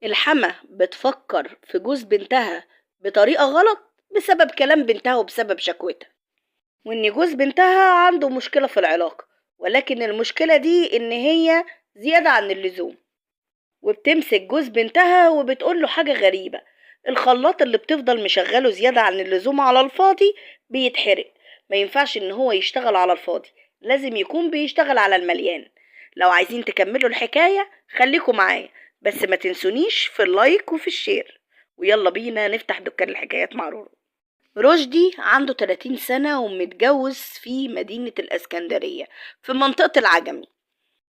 الحما بتفكر في جوز بنتها بطريقة غلط بسبب كلام بنتها وبسبب شكوتها، وإن جوز بنتها عنده مشكلة في العلاقة، ولكن المشكلة دي إن هي زيادة عن اللزوم، وبتمسك جوز بنتها وبتقوله حاجة غريبة. الخلاط اللي بتفضل مشغله زيادة عن اللزوم على الفاضي بيتحرق. ما ينفعش إن هو يشتغل على الفاضي، لازم يكون بيشتغل على المليان. لو عايزين تكملوا الحكاية خليكوا معايا، بس ما تنسونيش في اللايك وفي الشير. ويلا بينا نفتح دكان الحكايات مع رورو. رشدي عنده 30 سنة ومتجوز في مدينة الإسكندرية في منطقة العجمي.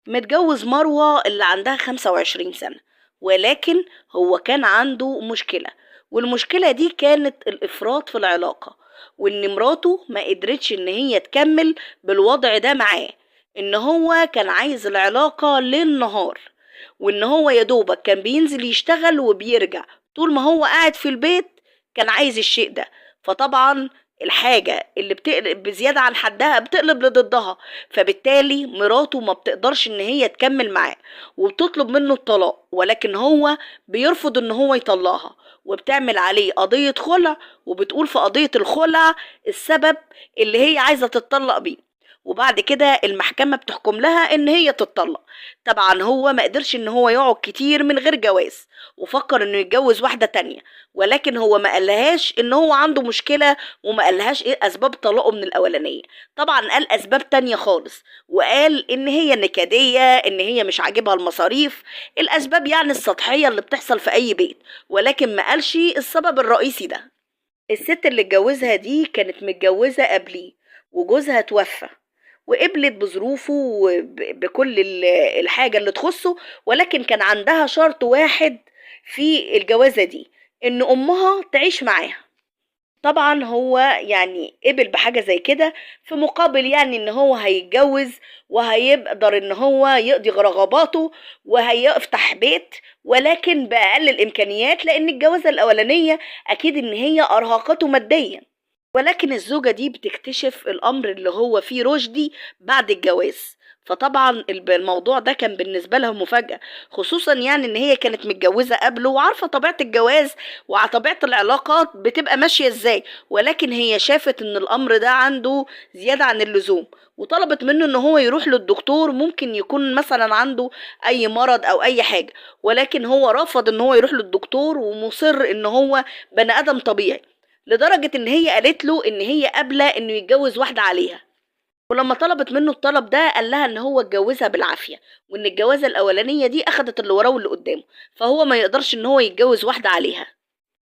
متجوز مروة اللي عندها 25 سنة، ولكن هو كان عنده مشكلة، والمشكلة دي كانت الإفراط في العلاقة، وإن مراته ما قدرتش إن هي تكمل بالوضع ده معاه. إن هو كان عايز العلاقة ليل نهار، وإن هو يدوبك كان بينزل يشتغل وبيرجع. طول ما هو قاعد في البيت كان عايز الشيء ده. فطبعا الحاجة اللي بتقلب بزيادة عن حدها بتقلب لضدها، فبالتالي مراته ما بتقدرش ان هي تكمل معاه وبتطلب منه الطلاق، ولكن هو بيرفض ان هو يطلقها، وبتعمل عليه قضية خلع، وبتقول في قضية الخلع السبب اللي هي عايزة تتطلق بيه، وبعد كده المحكمة بتحكم لها ان هي تتطلق. طبعا هو ما قدرش ان هو يقعد كتير من غير جواز، وفكر انه يتجوز واحدة تانية، ولكن هو ما قالهاش ان هو عنده مشكلة، وما قالهاش ايه اسباب طلاقه من الاولانية. طبعا قال اسباب تانية خالص، وقال ان هي نكدية، ان هي مش عاجبها المصاريف، الاسباب يعني السطحية اللي بتحصل في اي بيت، ولكن ما قالش السبب الرئيسي ده. الست اللي اتجوزها دي كانت متجوزة قبليه، وجوزها توفى، وقبلت بظروفه وبكل الحاجة اللي تخصه، ولكن كان عندها شرط واحد في الجوازة دي، ان امها تعيش معاها. طبعا هو يعني قبل بحاجة زي كده، في مقابل يعني ان هو هيتجوز وهيقدر ان هو يقضي رغباته وهيفتح بيت، ولكن بأقل الامكانيات، لان الجوازة الاولانية اكيد ان هي ارهقته ماديا. ولكن الزوجة دي بتكتشف الأمر اللي هو فيه رشدي بعد الجواز، فطبعا الموضوع ده كان بالنسبة لها مفاجأة، خصوصا يعني ان هي كانت متجوزة قبله وعارفة طبيعة الجواز وطبيعة العلاقات بتبقى ماشية ازاي، ولكن هي شافت ان الأمر ده عنده زيادة عن اللزوم، وطلبت منه ان هو يروح للدكتور، ممكن يكون مثلا عنده اي مرض او اي حاجة، ولكن هو رفض ان هو يروح للدكتور ومصر ان هو بني ادم طبيعي، لدرجة ان هي قالت له ان هي قابلة انه يتجوز واحدة عليها. ولما طلبت منه الطلب ده قال لها ان هو اتجوزها بالعافية، وان الجوازة الاولانية دي اخدت اللي وراه واللي قدامه، فهو ما يقدرش ان هو يتجوز واحدة عليها.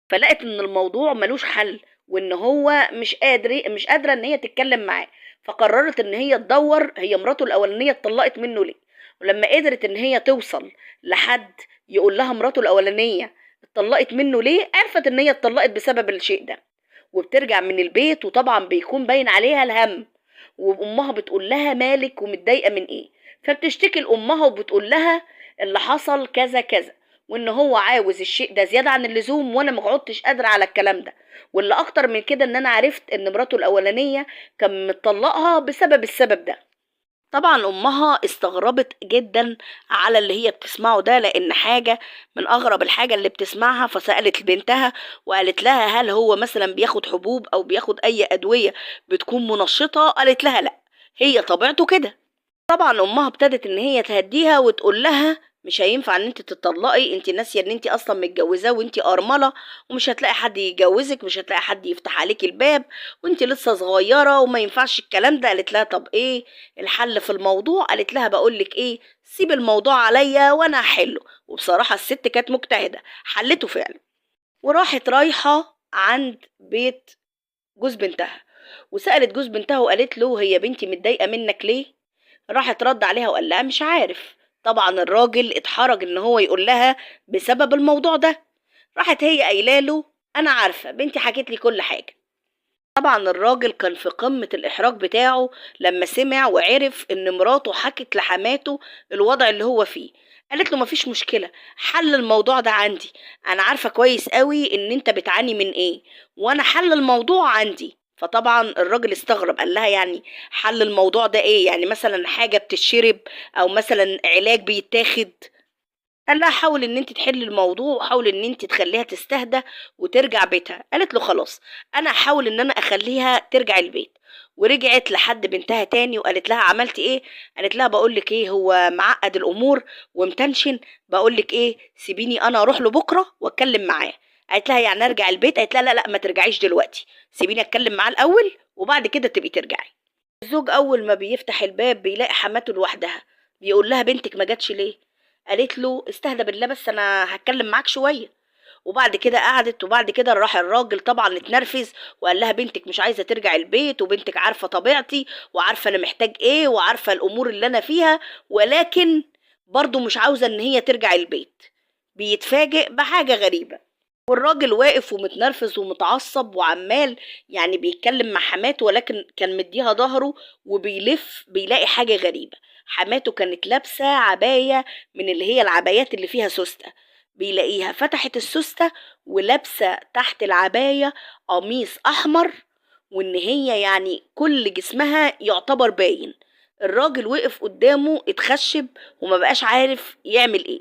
فلقت ان الموضوع ملوش حل، وان هو مش قادرة ان هي تتكلم معاه، فقررت ان هي تدور هي مراته الاولانية اتطلقت منه ليه. ولما قدرت ان هي توصل لحد يقول لها مراته الاولانية اتطلقت منه ليه، عرفت ان هي اتطلقت بسبب الشيء ده. وبترجع من البيت وطبعا بيكون باين عليها الهم، وامها بتقول لها مالك ومتضايقه من ايه، فبتشتكي لامها وبتقول لها اللي حصل كذا كذا، وان هو عاوز الشيء ده زياده عن اللزوم، وانا ما عدتش قادره على الكلام ده، واللي اكتر من كده ان انا عرفت ان مراته الاولانيه كان مطلقها بسبب السبب ده. طبعا امها استغربت جدا على اللي هي بتسمعه ده، لان حاجة من اغرب الحاجة اللي بتسمعها، فسألت بنتها وقالت لها هل هو مثلا بياخد حبوب او بياخد اي ادوية بتكون منشطة؟ قالت لها لا، هي طبيعته كده. طبعا امها ابتدت ان هي تهديها وتقول لها مش هينفع ان انت تطلقي، انت ناسيه ان انت اصلا متجوزاه وانت ارمله، ومش هتلاقي حد يجوزك، مش هتلاقي حد يفتح عليك الباب، وانت لسه صغيره وما ينفعش الكلام ده. قالت لها طب ايه الحل في الموضوع؟ قالت لها بقولك ايه، سيب الموضوع عليا وانا هحله. وبصراحه الست كانت مجتهده، حلته فعلا، وراحت رايحه عند بيت جوز بنتها، وسألت جوز بنتها وقالت له هي بنتي متضايقه منك ليه؟ راحت رد عليها وقال لها مش عارف. طبعا الراجل اتحرج ان هو يقول لها بسبب الموضوع ده. راحت هي قايله له انا عارفه بنتي حكت لي كل حاجه. طبعا الراجل كان في قمه الاحراج بتاعه لما سمع وعرف ان مراته حكت لحماته الوضع اللي هو فيه. قالت له مفيش مشكله، حل الموضوع ده عندي، انا عارفه كويس قوي ان انت بتعاني من ايه، وانا حل الموضوع عندي. فطبعا الراجل استغرب، قال لها يعني حل الموضوع ده ايه؟ يعني مثلا حاجه بتشرب او مثلا علاج بيتاخد؟ قال لها حاول ان انت تحل الموضوع وحاول ان انت تخليها تستهدى وترجع بيتها. قالت له خلاص انا هحاول ان انا اخليها ترجع البيت. ورجعت لحد بنتها تاني وقالت لها عملت ايه؟ قالت لها بقول لك ايه، هو معقد الامور ومتنشن، بقول لك ايه سيبيني انا اروح له بكره واتكلم معاه. قالت لها يعني ارجع البيت؟ قالت لها لا لا ما ترجعيش دلوقتي، سيبيني اتكلم معاه الاول وبعد كده تبقي ترجعي. الزوج اول ما بيفتح الباب بيلاقي حماته لوحدها. بيقول لها بنتك ما جاتش ليه؟ قالت له استهدى بالله بس انا هتكلم معاك شويه. وبعد كده قعدت، وبعد كده راح الراجل طبعا اتنرفز وقال لها بنتك مش عايزه ترجع البيت، وبنتك عارفه طبيعتي وعارفه انا محتاج ايه وعارفه الامور اللي انا فيها، ولكن برضو مش عاوزه ان هي ترجع البيت. بيتفاجئ بحاجه غريبه، والراجل واقف ومتنرفز ومتعصب وعمال يعني بيتكلم مع حماته، ولكن كان مديها ظهره وبيلف بيلاقي حاجة غريبة. حماته كانت لابسة عباية من اللي هي العبايات اللي فيها سوستة. بيلاقيها فتحت السوستة ولابسة تحت العباية قميص أحمر، وإن هي يعني كل جسمها يعتبر باين. الراجل وقف قدامه اتخشب وما بقاش عارف يعمل ايه.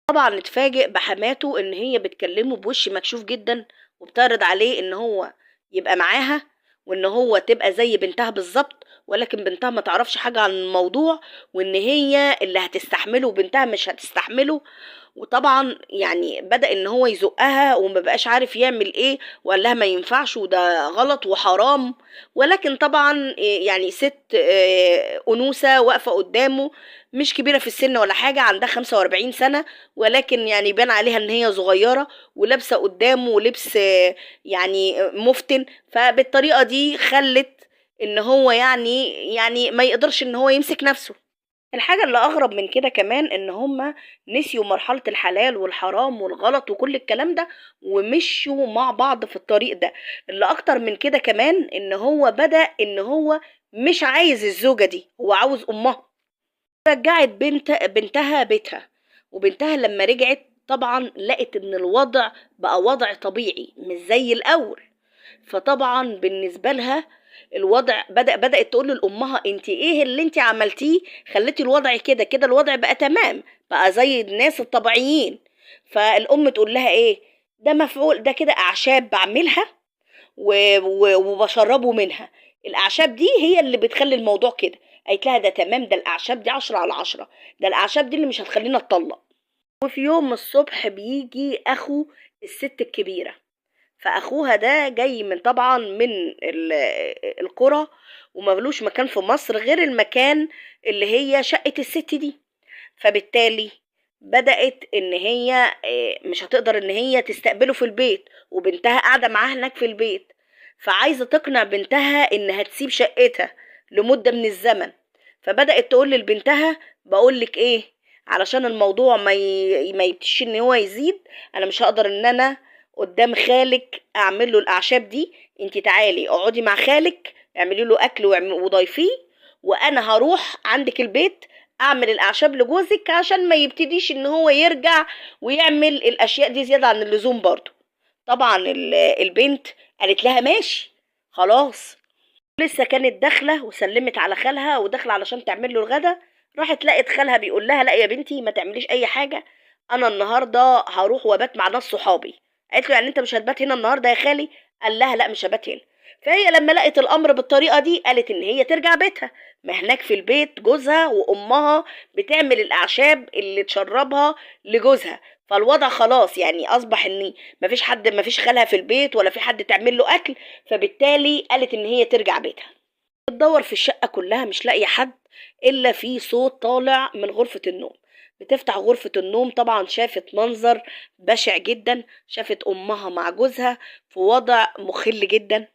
طبعا اتفاجئ بحماته ان هي بتكلمه بوش مكشوف جدا، وبتعرض عليه ان هو يبقى معاها وان هو تبقى زي بنتها بالظبط، ولكن بنتها ما تعرفش حاجة عن الموضوع، وان هي اللي هتستحمله وبنتها مش هتستحمله. وطبعا يعني بدأ ان هو يزقها وما بقاش عارف يعمل ايه، وقال لها ما ينفعش وده غلط وحرام. ولكن طبعا يعني ست أنوثة واقفة قدامه، مش كبيرة في السن ولا حاجة، عندها 45 سنة، ولكن يعني بان عليها ان هي صغيرة ولابسة قدامه لبس يعني مفتن. فبالطريقة دي خلت ان هو يعني ما يقدرش ان هو يمسك نفسه. الحاجة اللي أغرب من كده كمان إن هما نسيوا مرحلة الحلال والحرام والغلط وكل الكلام ده ومشوا مع بعض في الطريق ده. اللي أكتر من كده كمان إن هو بدأ إن هو مش عايز الزوجة دي، هو عاوز أمها. رجعت بنتها بيتها، وبنتها لما رجعت طبعا لقت إن الوضع بقى وضع طبيعي مش زي الأول. فطبعا بالنسبه لها الوضع بدات تقول لامها انت ايه اللي انت عملتيه خليتي الوضع كده كده، الوضع بقى تمام بقى زي الناس الطبيعيين. فالام تقول لها ايه ده مفعول، ده كده اعشاب بعملها وبشربه منها، الاعشاب دي هي اللي بتخلي الموضوع كده. قالت لها ده تمام، ده الاعشاب دي 10/10، ده الاعشاب دي اللي مش هتخلينا نتطلق. وفي يوم الصبح بيجي اخو الست الكبيره، فاخوها ده جاي من طبعا من القرى وملوش مكان في مصر غير المكان اللي هي شقة الست دي. فبالتالي بدأت ان هي مش هتقدر ان هي تستقبله في البيت، وبنتها قاعدة معاها هناك في البيت. فعايزة تقنع بنتها انها تسيب شقتها لمدة من الزمن. فبدأت تقول لبنتها بقولك ايه، علشان الموضوع ما يبتش ان هو يزيد، انا مش هقدر ان انا قدام خالك اعمل له الاعشاب دي. انت تعالي اقعدي مع خالك اعملي له اكل وضيفيه، وانا هروح عندك البيت اعمل الاعشاب لجوزك عشان ما يبتديش ان هو يرجع ويعمل الاشياء دي زيادة عن اللزوم برضو. طبعا البنت قالت لها ماشي خلاص. لسه كانت داخله وسلمت على خالها وداخله علشان تعمل له الغدا، راحت لقت خالها بيقول لها لا يا بنتي ما تعمليش اي حاجه، انا النهارده هروح وابات مع ناس صحابي. قالت له يعني انت مش هتبات هنا النهارده يا خالي؟ قال لها لا مش هبات هنا. فهي لما لقت الامر بالطريقه دي قالت ان هي ترجع بيتها، ما هناك في البيت جوزها وامها بتعمل الاعشاب اللي تشربها لجوزها. فالوضع خلاص يعني اصبح ان مفيش خالها في البيت ولا في حد تعمل له اكل. فبالتالي قالت ان هي ترجع بيتها. بتدور في الشقة كلها مش لاقية حد إلا في صوت طالع من غرفة النوم. بتفتح غرفة النوم طبعا شافت منظر بشع جدا، شافت أمها مع جوزها في وضع مخل جدا.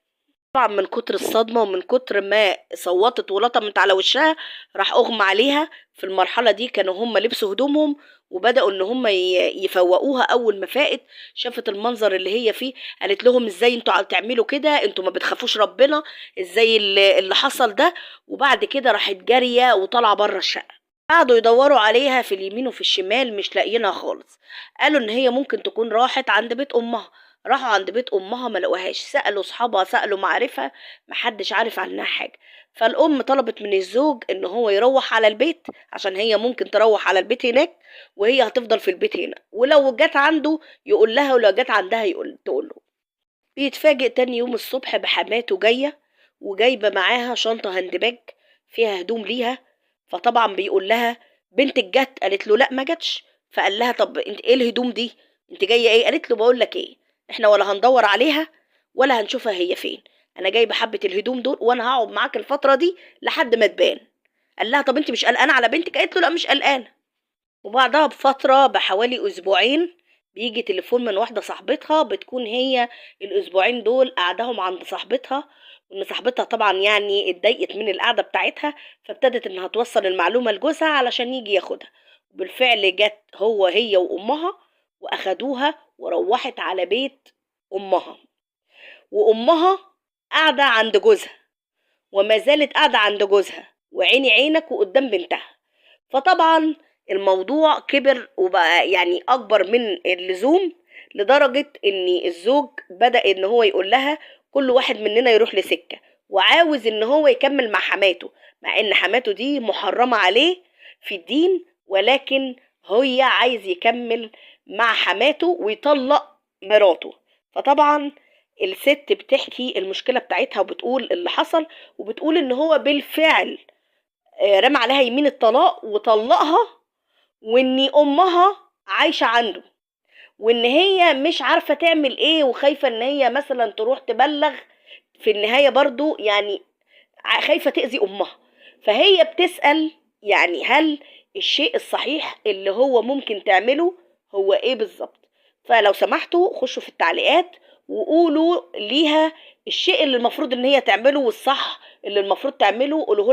طبعا من كتر الصدمة ومن كتر ما صوتت ولطمت على وشها راح أغمى عليها. في المرحلة دي كانوا هم لبسوا هدومهم وبدأوا ان هم يفوقوها. اول ما فاقت شافت المنظر اللي هي فيه، قالت لهم ازاي انتوا تعملوا كده، انتوا ما بتخافوش ربنا، ازاي اللي حصل ده. وبعد كده راحت جارية وطالعة بره الشقة. قعدوا يدوروا عليها في اليمين وفي الشمال مش لاقيينها خالص. قالوا ان هي ممكن تكون راحت عند بيت امها، راحوا عند بيت امها ما لقوهاش، سالوا اصحابها سالوا معارفها، محدش عارف عنها حاجه. فالام طلبت من الزوج ان هو يروح على البيت، عشان هي ممكن تروح على البيت هناك وهي هتفضل في البيت هنا، ولو جت عنده يقول لها، ولو جت عندها تقول له. بيتفاجئ تاني يوم الصبح بحماته جايه وجايبه معاها شنطه هاند باج فيها هدوم ليها. فطبعا بيقول لها بنتك جت؟ قالت له لا ما جاتش. فقال لها طب انت ايه الهدوم دي؟ انت جايه ايه؟ قالت له بقول لك ايه، احنا ولا هندور عليها ولا هنشوفها هي فين، انا جايبه حبه الهدوم دول وانا هقعد معاك الفتره دي لحد ما تبان. قال لها طب انت مش قلقانه على بنتك؟ قالت له لا مش قلقانه. وبعدها بفتره بحوالي اسبوعين بيجي تليفون من واحده صاحبتها، بتكون هي الاسبوعين دول قعدهم عند صاحبتها، وان صاحبتها طبعا يعني اتضايقت من القعده بتاعتها، فابتدت انها توصل المعلومه لجوزها علشان يجي ياخدها. وبالفعل جت هي وامها واخدوها وروحت على بيت امها، وامها قاعده عند جوزها وما زالت قاعده عند جوزها وعيني عينك وقدام بنتها. فطبعا الموضوع كبر وبقى يعني اكبر من اللزوم، لدرجة ان الزوج بدأ ان هو يقول لها كل واحد مننا يروح لسكة، وعاوز ان هو يكمل مع حماته، مع ان حماته دي محرمة عليه في الدين، ولكن هي عايز يكمل مع حماته ويطلق مراته. فطبعا الست بتحكي المشكلة بتاعتها وبتقول اللي حصل، وبتقول ان هو بالفعل رمى عليها يمين الطلاق وطلقها، وان امها عايشة عنده، وان هي مش عارفة تعمل ايه وخايفة ان هي مثلا تروح تبلغ في النهاية برضو، يعني خايفة تأذي امها. فهي بتسأل يعني هل الشيء الصحيح اللي هو ممكن تعمله هو ايه بالظبط؟ فلو سمحتوا خشوا في التعليقات وقولوا ليها الشيء اللي المفروض ان هي تعمله والصح اللي المفروض تعمله، قولوه